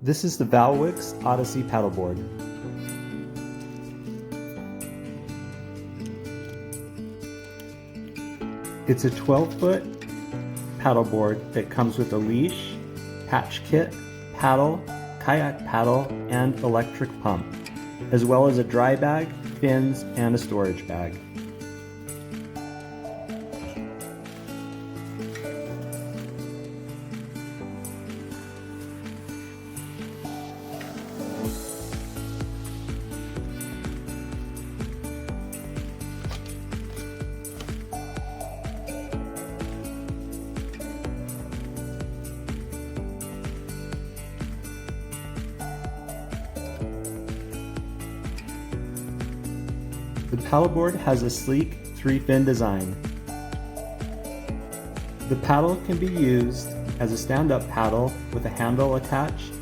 This is the Valwix Odyssey paddleboard. It's a 12-foot paddleboard that comes with a leash, hatch kit, paddle, kayak paddle, and electric pump, as well as a dry bag, fins, and a storage bag. The paddleboard has a sleek 3-fin design. The paddle can be used as a stand-up paddle with a handle attached,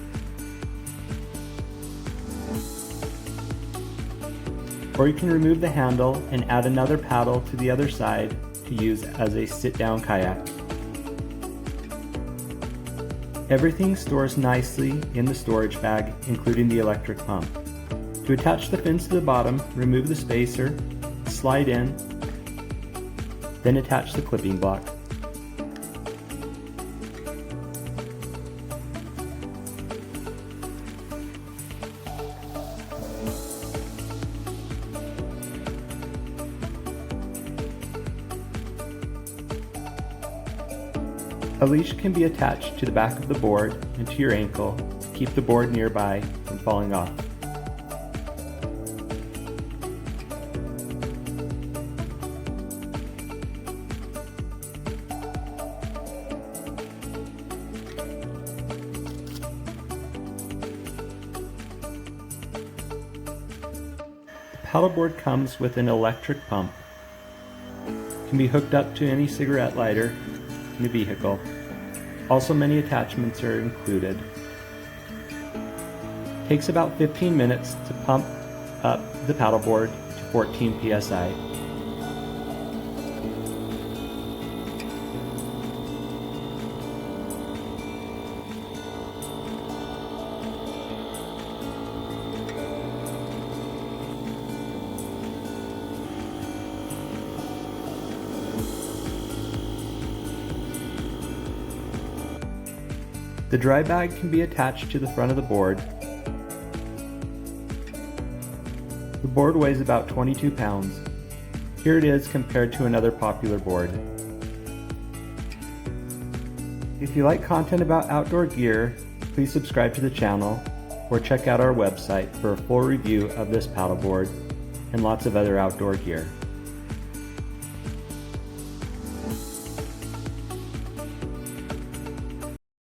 or you can remove the handle and add another paddle to the other side to use as a sit-down kayak. Everything stores nicely in the storage bag, including the electric pump. To attach the fins to the bottom, remove the spacer, slide in, then attach the clipping block. A leash can be attached to the back of the board and to your ankle to keep the board nearby from falling off. The paddleboard comes with an electric pump. It can be hooked up to any cigarette lighter in the vehicle. Also, many attachments are included. It takes about 15 minutes to pump up the paddleboard to 14 psi. The dry bag can be attached to the front of the board. The board weighs about 22 pounds. Here it is compared to another popular board. If you like content about outdoor gear, please subscribe to the channel or check out our website for a full review of this paddleboard and lots of other outdoor gear.